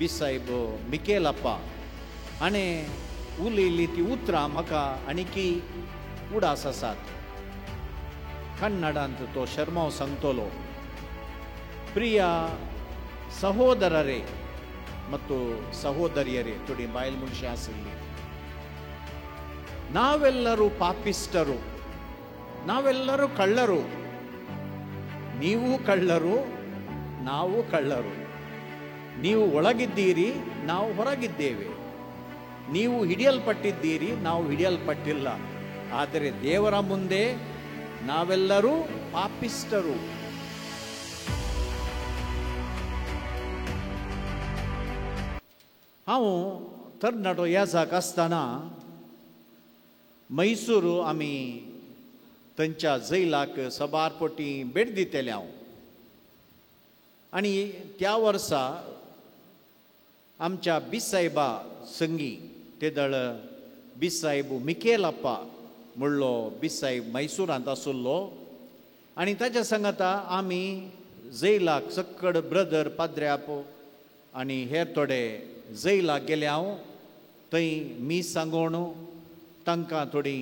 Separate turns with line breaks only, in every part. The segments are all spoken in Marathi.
बिसायब मिकेलप्पा हाणें उलयल्लीं ती उतरां म्हाका आनीकी उडास आसात. कन्नडांत तो शर्माव सांगतलो. प्रिय ಸಹೋದರರೇ ಮತ್ತು ಸಹೋದರಿಯರೇ, ತೊಡಿ ಬಾಯಲ್ ಮುನ್ಷಿ ಆಸಲ್ಲಿ, ನಾವೆಲ್ಲರೂ ಪಾಪಿಷ್ಟರು, ನಾವೆಲ್ಲರೂ ಕಳ್ಳರು. ನೀವು ಕಳ್ಳರು, ನಾವು ಕಳ್ಳರು. ನೀವು ಒಳಗಿದ್ದೀರಿ, ನಾವು ಹೊರಗಿದ್ದೇವೆ. ನೀವು ಹಿಡಿಯಲ್ಪಟ್ಟಿದ್ದೀರಿ, ನಾವು ಹಿಡಿಯಲ್ಪಟ್ಟಿಲ್ಲ. ಆದರೆ ದೇವರ ಮುಂದೆ ನಾವೆಲ್ಲರೂ ಪಾಪಿಷ್ಟರು. हांव तरणाटो येजाक आसतना मैसूर आमी थंयच्या जैलाक सबारपटी भेट दितेलें हांव. आनी त्या वर्सा आमच्या बिसायबा संगी तेदळ बिसायब मिकेलप्पा म्हणलो बिसायब मैसूरांत आसुल्लो. आनी ताच्या सांगाता आमी जैलाक सक्कड ब्रदर पाद्र्याप आनी हेर थोडे जैलाक गेले. हांव थंय मीस सांगून तांकां थोडी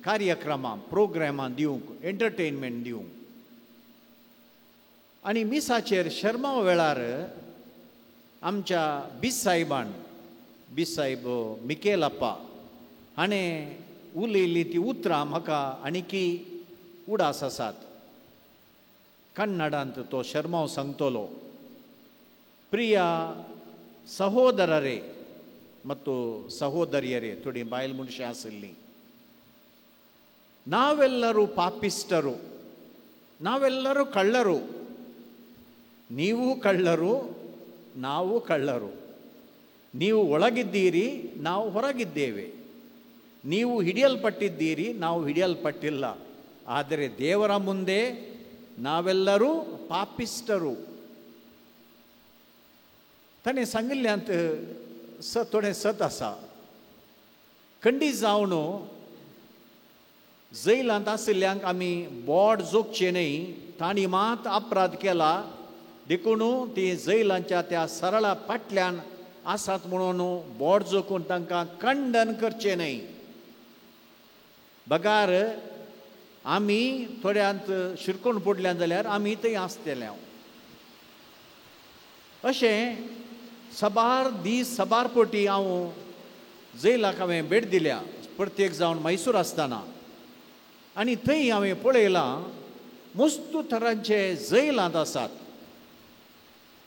कार्यक्रमां प्रोग्रामां दिवंक, एंटरटेनमेंट दिवंक. आनी मिसाचेर शर्माव वेळार आमच्या बिसायबान, बिसायब मिकेलप्पा हाणें उलयल्लीं ती उतरां म्हाका आनीकी उडास आसात. कन्नडांत तो शर्माव सांगतलो. प्रिय ಸಹೋದರರೇ ಮತ್ತು ಸಹೋದರಿಯರೇ, ತೊಡಿ ಬಾಯಲ್ ಮುನ್ಷಿ ಆಸಲ್ಲಿ, ನಾವೆಲ್ಲರೂ ಪಾಪಿಷ್ಟರು, ನಾವೆಲ್ಲರೂ ಕಳ್ಳರು. ನೀವು ಕಳ್ಳರು, ನಾವು ಕಳ್ಳರು. ನೀವು ಒಳಗಿದ್ದೀರಿ, ನಾವು ಹೊರಗಿದ್ದೇವೆ. ನೀವು ಹಿಡಿಯಲ್ಪಟ್ಟಿದ್ದೀರಿ, ನಾವು ಹಿಡಿಯಲ್ಪಟ್ಟಿಲ್ಲ. ಆದರೆ ದೇವರ ಮುಂದೆ ನಾವೆಲ್ಲರೂ ಪಾಪಿಷ್ಟರು. ताणें सांगिल्ल्यांत थोडें सत आसा. खंडी जावन जैलांत आशिल्ल्यांक आमी बोड जोगचें न्हय. तांणी मात अपराध केला देखून ती जैलांच्या त्या सरळा फाटल्यान आसात म्हणून बोड जोखून तांकां खंडन करचें न्हय. बगार आमी थोड्यांत शिरकोण पडल्यान जाल्यार आमी थंय आसतले. अशें सबार दीस सबारपटी हांव जैलाक हांवें भेट दिल्या, प्रत्येक जावन मैसूर आसतना. आनी थंय हांवें पळयलां मस्त तरांचे जैलांत आसात.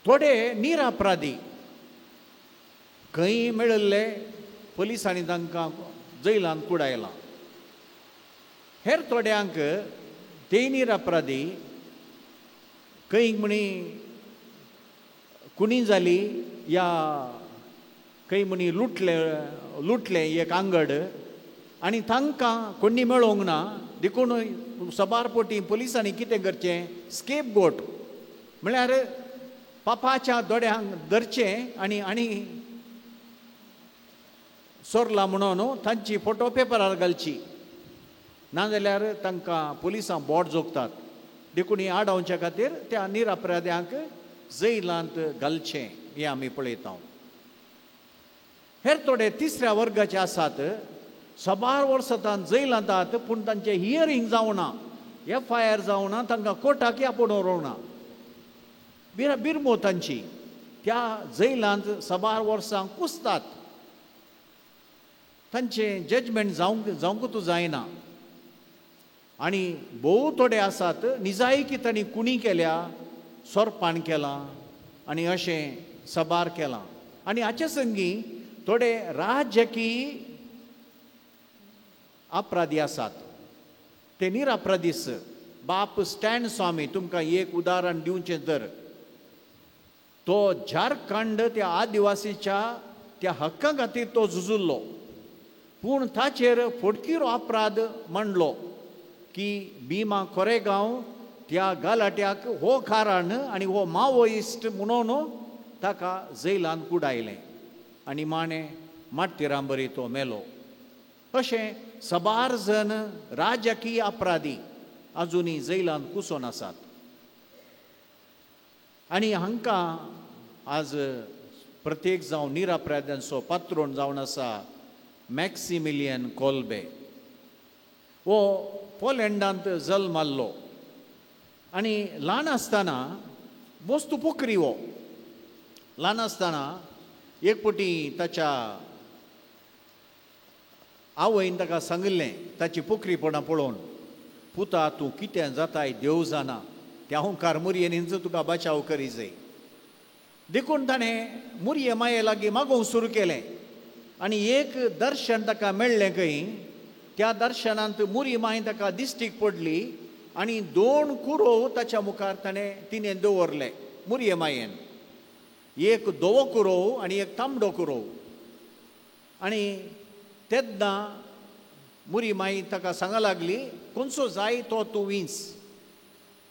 थोडे निरपराधी, खंय मेळिल्ले पुलिसांनी तांकां जैलांत कुडायलां. हेर थोड्यांक ते निरपराधी खंय म्हणी कुणी जाली या खंय म्हणी लुटले एक आंगड आनी तांकां कोणी मेळोंक ना. देखून सबारपटी पुलिसांनी कितें करचें, स्केप गोट म्हळ्यार पापाच्या दोड्यांक धरचें आनी आनी सोरला म्हणून तांची फोटो पेपरार घालची. नाजाल्यार तांकां पुलिसां बोट जोगतात. देखून ही आडावच्या खातीर त्या निरपराध्यांक जैलांत घालचें हें आमी पळयता. हेर थोडे तिसऱ्या वर्गाचे आसात. सबार वर्सां जैलांत आसात पूण तांचें हियरींग जावना, FIR जावना, तांकां कोर्टाक आपोवन व्हरूंक ना. बिरमो तांची त्या जैलांत सबार वर्सां कुसतात. तांचें जजमेंट जावंकूच जायना. आनी भोव थोडे आसात निजायकी तांणी कुणी केल्या, सोरपान केलां आनी अशें सबार केलां. आनी हाचे संगी थोडे राजकीय अपराधी आसात. ते निरपराधीस. बाप स्टॅन स्वामी, तुमकां एक उदाहरण दिवचें तर, तो झारखंड त्या आदिवासीच्या त्या हक्कां खातीर तो झुजिल्लो. पूण ताचेर फटकीर अपराध मांडलो की भीमा कोरेगांव त्या गलाट्याक हो कारण आनी हो माओइस्ट म्हणून ताका जैलांत कुडायलें आनी माथेरांबरी तो मेलो. अशें सबार जण राजकीय अपराधी अजुनी जैलांत कुसोन आसात. आनी हांकां आज प्रत्येक जावन निरापराध्यांचो पात्रोन जावन आसा मॅक्सिमिलियन कोल्बे. हो पोलंडांत जल्म जाल्लो आनी ल्हान आसतना वस्तू पोखरी हो. ल्हान आसतना एक फावटी ताच्या आवयन ताका सांगिल्लें ताची पोखरीपणां पळोवन, पुता तूं कितें जाताय देव जाणा, त्या हुंकार मुरयेनीच तुका बचाव करी जाय. देखून ताणें मुरये माये लागीं मागोवंक सुरू केलें आनी एक दर्शन ताका मेळ्ळें खंय. त्या दर्शनांत मुरी माय ताका दिश्टीक पडली आनी 2 कुरोव ताच्या मुखार तिणें दवरले मुरये मायेन. एक धवो कुरोव आनी एक तांबडो कुरोव. आनी तेन्ना मुरी माई ताका सांगा लागली, खंयचो जाय तो तूं विंच.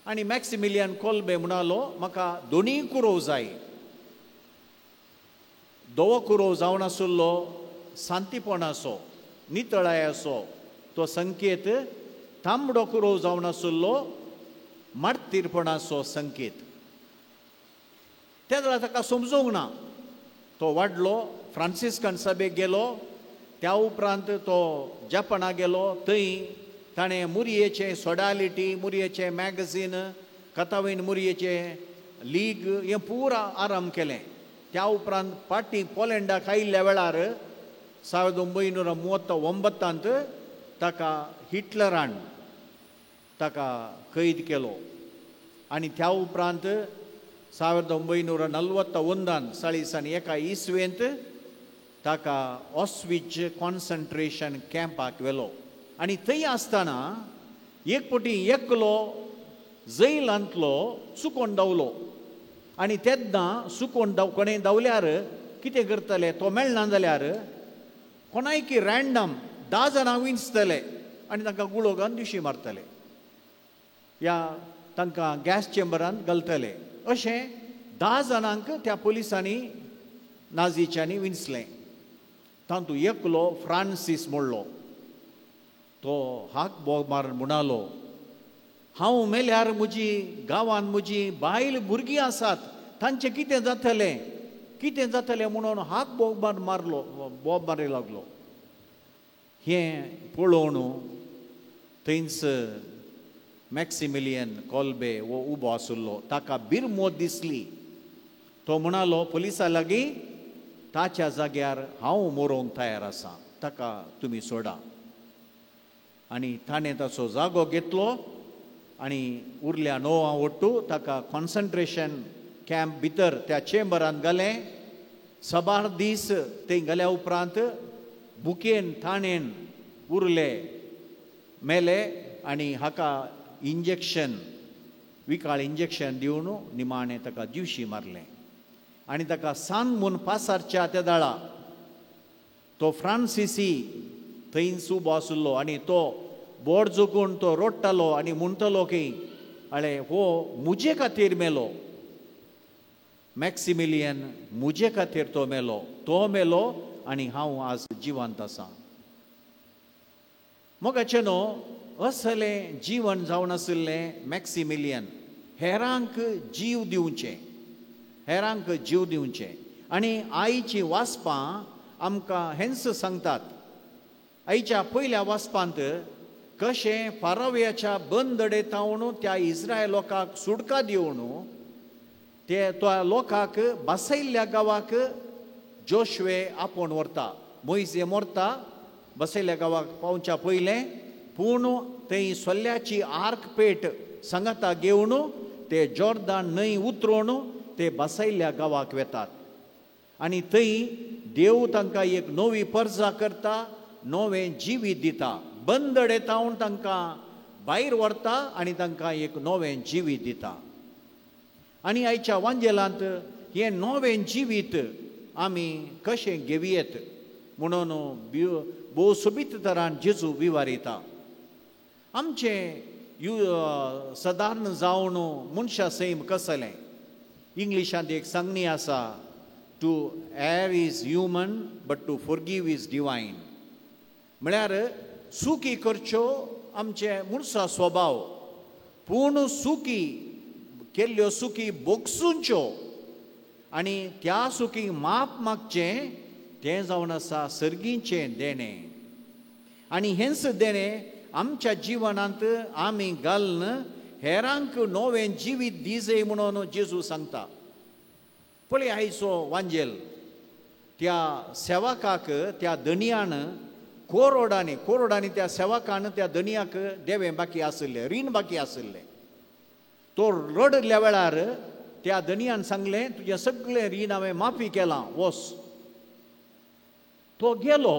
आनी मॅक्सिमिलियन कोल्बे म्हणलो, म्हाका दोनीय कुरोव जाय. धवो कुरोव जावन आसलो शांतीपणाचो, नितळायाचो तो संकेत. तांबडो कुरोव जावन आसलो मार्तीरपणाचो संकेत. त्या वेळार ताका समजूंक ना. तो वाडलो, फ्रांसिस्कन सभेक गेलो, त्या उपरांत तो जपाना गेलो. थंय ताणें मुरयेचें सोडालिटी, मुरयेचें मॅगझीन, कथावयन मुरयेचें लीग हें पुरा आरंभ केलें. त्या उपरांत पाटी पोलंडाक आयिल्ल्या वेळार 1939 ताका हिटलरान ताका कैद केलो. आनी त्या उपरांत 1941 इसवेंत ताका ऑस्विच कॉन्सन्ट्रेशन कॅम्पाक व्हेलो. आनी थंय आसतना एक फावटी एकलो जैलांतलो चुकोवन धांवलो. आनी तेन्ना चुकोवन कोणें धांवल्यार कितें करतले, तो मेळना जाल्यार कोणाय की रँडम 10 जाणांक विंचतले आनी तांकां गुळो घालून दिवशी मारतले, या तांकां गॅस चेंबरांत घालतले. अशें 10 जाणांक त्या पुलिसांनी नाझीच्यांनी विंचलें. तातूंत एकलो फ्रांसीस म्हणलो. तो हाक बोग मारून म्हणलो, हांव मेल्यार म्हजी गांवांत म्हजी बायल भुरगीं आसात, तांचें कितें जातलें कितें जातलें म्हणून हाक बोग मारलो, बोब मारूंक लागलो. हें पळोवन थंयच मॅक्सिमिलियन कोल्बे हो उबो आसलो. ताका बिरमोद दिसली. तो म्हणलो पुलिसा लागीं, ताच्या जाग्यार हांव मरोंक तयार आसां, ताका तुमी सोडा. आनी ताणें ताचो जागो घेतलो आनी उरल्या 9 वट्टू ताका कॉन्सन्ट्रेशन कॅम्प भितर त्या चेंबरांत घालें. 6 दीस थंय गेल्या उपरांत बुकेन थाणेन उरले, मेले. आनी हाका इंजेक्शन, विकाळ इंजेक्शन दिवन निमाणें ताका दिवशी मारलें. आनी ताका सांत म्हूण पासारच्या त्या दाळा तो फ्रांसिसी थंयच उबो आसलो आनी तो बोड जोगून तो रोडटालो आनी म्हणटलो की अळे हो मुजे खातीर मेलो, मॅक्सिमिलियन मुजे खातीर तो मेलो आनी हांव आज जिवंत आसां. मोगाचें न्हू, असलें जीवन जावन आशिल्लें मॅक्सिमिलियन. हेरांक जीव दिवचें. आनी आईचीं वाचपां आमकां हेंच सांगतात. आईच्या पयल्या वाचपांत कशें फाराव्याच्या बंदडेतावन त्या इस्रायल लोकांक सुटका दिवन त्या लोकांक बसयल्ल्या गांवाक जोशुवे आपोवन व्हरता. मोइजे मरता बसयल्ल्या गांवाक पावच्या पयलें, पूण थंय सोल्ल्याची आर्क पेट सांगाता घेवन ते जॉर्दान न्हंय उतरोवन ते बसयल्ल्या गांवाक वेतात. आनी थंय देव तांकां एक नवी पर्जा करता, नवें जिवीत दिता. बंदडेतावन तांकां भायर व्हरता आनी तांकां एक नवें जिवीत दिता. आनी आयच्या वांजेलांत हें नवें जिवीत आमी कशें घेवयेत म्हणून भोव सोबीत तरान जेजू विवारिता. आमचें सादारण जावन मनशा सैम कसलें. इंग्लिशांत एक सांगणी आसा, to err is human but to forgive is divine. म्हळ्यार चुकी करच्यो आमचे मनशा स्वभाव, पूण केल्ल्यो चुकी बोगसूंच्यो आणि त्या चुकीक माप मागचें तें जावन आसा सर्गीचें देणें. आनी हेंच देणें आमच्या जिवनांत आमी घालन हेरांक नवें जिवीत दिजय म्हणून जेजू सांगता. पळय आयचो वांजेल त्या सेवकाक त्या धनियान कोरोडांनी त्या सेवकान त्या धनियाक देवें बाकी आसलें, रीण बाकी आसलें. तो रडल्या वेळार त्या धनियान सांगलें तुजें सगळें रीण हांवें माफी केलां, वच. तो गेलो,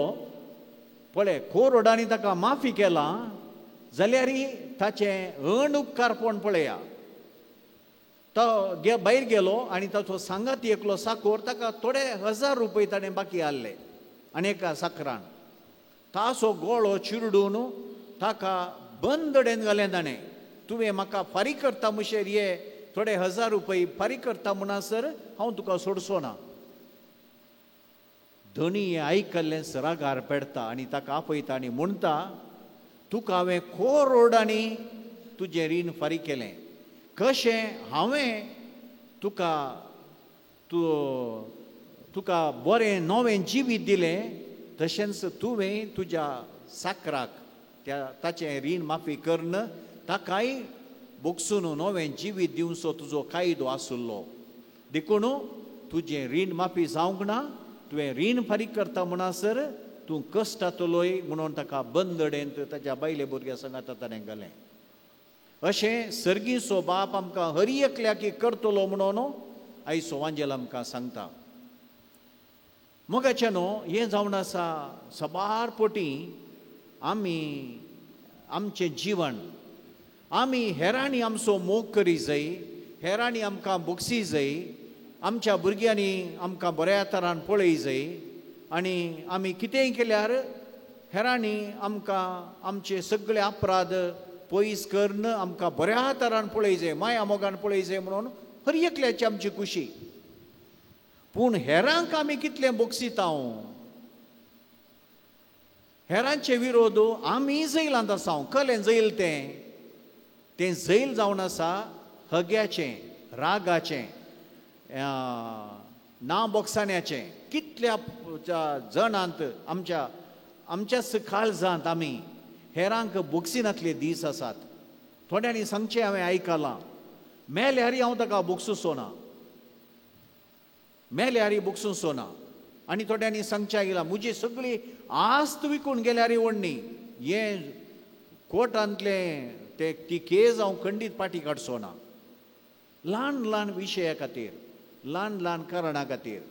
पळय कोरोडांनी ताका माफी केलां जाल्यार ताचें अण उपकारपण पळया. तो भायर गेलो आनी ताचो सांगाती एकलो साकोर ताका थोडे 1000 रुपया ताणें बाकी आहले आनी एका साकरान. ताचो गोळो चिरडून ताका बंदडेन घालें ताणें. तुवें म्हाका फारीक करता म्हणशेर हे थोडे 1000 रुपया फारीक करता म्हणसर हांव तुका सोडचो ना. धनी हें आयकल्लें सरागार पेडटा आनी ताका आपयता आनी म्हणटा तुका हांवें कोरोडांनी तुजें रीण फारीक केलें. कशें हांवें तुका बरें नवें जिवीत दिलें तशेंच तुवें तुज्या साकराक ताचें रीण माफी करन ताकाय बोगसून नवें जिवीत दिवचो तुजो कायदो आसुल्लो. देखून तुजें रीण माफी जावंक ना. तुवें रीण फारीक करता म्हणसर तूं कश्टातलोय म्हणून ताका बंदडेंत ताच्या बायले भुरग्या सांगात ताणें घालें. अशें सर्गीचो बाप आमकां हर एकल्याक करतलो म्हणून आयचो वांजेल आमकां सांगता. मोगाचें न्हू हें जावन आसा सबार पोटी आमी आमचें जीवन आमी हेरांनी आमचो मोग करी जाय, हेरांनी आमकां बोगसी जाय, आमच्या भुरग्यांनी आमकां बऱ्या तरान पळय जाय. आनी आमी कितेंय केल्यार हेरांनी आमकां आमचे सगळे अपराध पयस करन आमकां बऱ्या तरान पळय जाय, माया मोगान पळय जाय म्हणून हर एकल्याची आमची खुशी. पूण हेरांक आमी कितलें बोगसिता, हेरांचे विरोध आमी जैलांत आसा. कलें जैल तें जैल जावन आसा हग्याचें, रागाचें, ना बोगसाण्याचें. कितल्या जणांत आमच्याच काळजांत आमी हेरांक बोगसिनातले दीस आसात. थोड्यांनी सांगचें हांवें आयकलां मेल्यार हांव ताका बोगसूचो ना, मेल्यार बोगसूचो ना. आनी थोड्यांनी सांगचें गेलां म्हजी सगळी आस्त विकून गेल्यार व्हडणी हें कोर्टांतलें ती केस हांव खंडीत पाटी काडचो ना. ल्हान ल्हान विशया खातीर, ल्हान ल्हान कारणां खातीर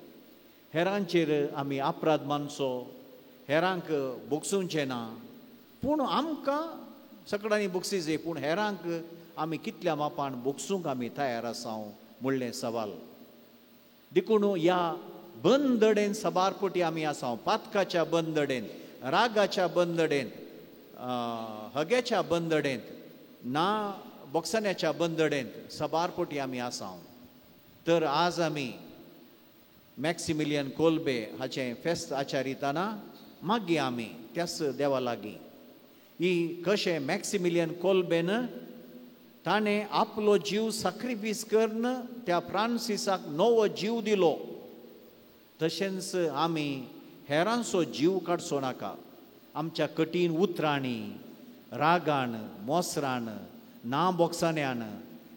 हेरांचेर आमी अपराध मानचो, हेरांक बोगसूंचें ना. पूण आमकां सगळ्यांनी बोगसी जाय, पूण हेरांक आमी कितल्या मापान बोगसूंक आमी तयार आसा म्हणलें सवाल. देखून ह्या बंदडेन सबारपोटी आमी आसा, पातकाच्या बंदडेन, रागाच्या बंदडेन, हग्याच्या बंदडेंत, ना बोगसाण्याच्या बंदडेंत सबारपोटी आमी आसा. तर आज आमी मॅक्सिमिलियन कोल्बे हाचें फेस्त आचारिताना मागी आमी त्याच देवा लागीं ही कशें मॅक्सिमिलियन कोल्बेन ताणें आपलो जीव सॅक्रिफीस करन त्या फ्रांसिसाक नवो जीव दिलो, तशेंच आमी हेरांचो जीव काडचो नाका. आमच्या कठीण उतरांनी, रागान, मोसरान, ना बोगसाण्यान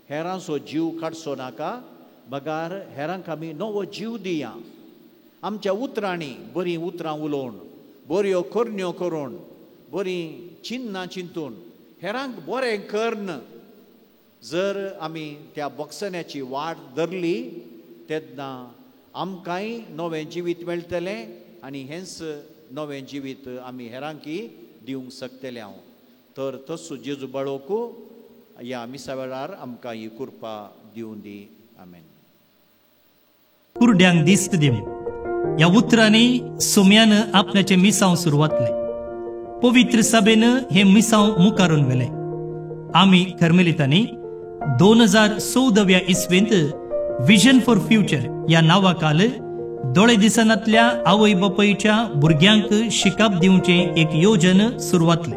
हेरांचो जीव काडचो नाका. बगार हेरांक आमी नवो जीव दिया. आमच्या उतरांनी बरीं उतरां उलोवन, बऱ्यो करण्यो करून, बरीं चिन्नां चिंतून हेरांक बरें करन जर आमी त्या बोगसण्याची वाट धरली तेन्ना आमकांय नवें जिवीत मेळटलें आनी हेंच नवें जिवीत आमी हेरांकय दिवंक शकतले. हांव तर तसो जेजू बाळोवकू ह्या मिसा वेळार आमकां ही कृपा दिवूं दी. आमेन.
कुरड्यांक दिस्त दिवं ह्या उतरांनी सोम्यान आपल्याचे मिसांव सुरवातले. पवित्र सभेन हे मिसांव मुखारून व्हेले. आमी कर्मेलितांनी 2014व्या इस्वेंत विजन फॉर फ्युचर ह्या नांवा खाल दोळे दिसांतल्या आवय बापायच्या भुरग्यांक शिकप दिवचे एक योजन सुरवातले.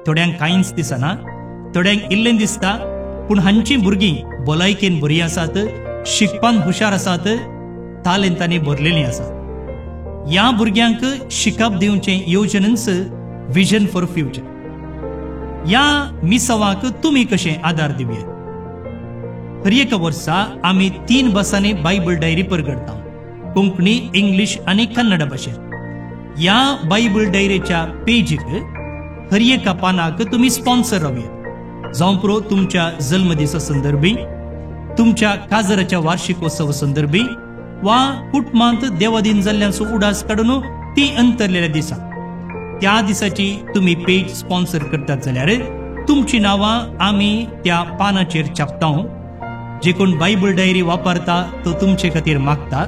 थोड्यांक कांयच दिसना, थोड्यांक इल्लें दिसता, पूण हांची भुरगीं भलायकेन बरीं आसात शिकपान हुशार आसात तालेंतांनी भरलेलीं आसात. ह्या भुरग्यांक शिकप दिवचें येवजणेंच विजन फॉर फ्युचर. ह्या मिसवाक तुमी कशें आदार दिवये. हर एक वर्सा आमी 3 बसांनी बायबल डायरी परगडता, कोंकणी, इंग्लिश आनी कन्नड भाशेन. ह्या बायबल डायरीच्या पेजीक हर एका पानाक तुमी स्पॉन्सर रावये. जावं पुरो तुमच्या जल्मदिसा संदर्भी, तुमच्या काजराच्या वार्षिकोत्सव संदर्भी, वा कुटुंबांत देवादीन जाल्ल्यांचो उडास काडून ती अंतरलेल्या दिसा त्या दिसाची तुम्ही पेज स्पॉन्सर करतात जाल्यार तुमची नावां आमी त्या पानाचेर छापता. जे कोण बायबल डायरी वापरता तो तुमचे खातीर मागता,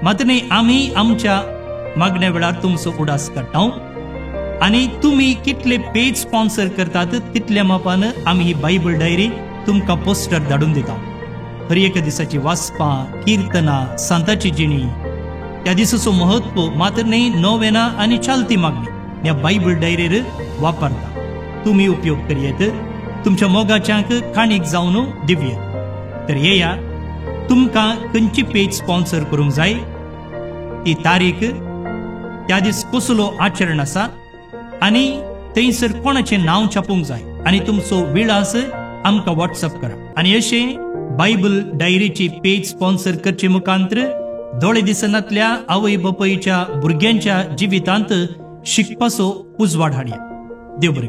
मात्र न्ही आमी आमच्या मागण्या वेळार तुमचो उडास काडटा. आनी तुमी कितले पेज स्पॉन्सर करतात तितल्या मापान आमी ही बायबल डायरी तुमकां पोस्टर धाडून दिता. हर एक दिसाची वाचपां, किर्तनां, सांताची जिणी, त्या दिसाचो महत्व मात्र न्ही नोवेना आनी चालती मागणी ह्या बायबल डायरीर वापरता. तुमी उपयोग करयेत, तुमच्या मोगाच्यांक काणीक जावन दिवयेत. तर येया, तुमकां खंयची पेज स्पॉन्सर करूंक जाय, ती तारीख, त्या दीस कसलो आचरण आसा आनी थंयसर कोणाचें नांव छापूंक जाय आनी तुमचो विळास आमकां व्हॉट्सअप करा. आनी अशें बायबल डायरीची पेज स्पॉन्सर करचे मुखांतर दोळे दिसनातल्या आवय बापायच्या भुरग्यांच्या जिवितांत शिकपाचो उजवाड हाडया. देव बरें.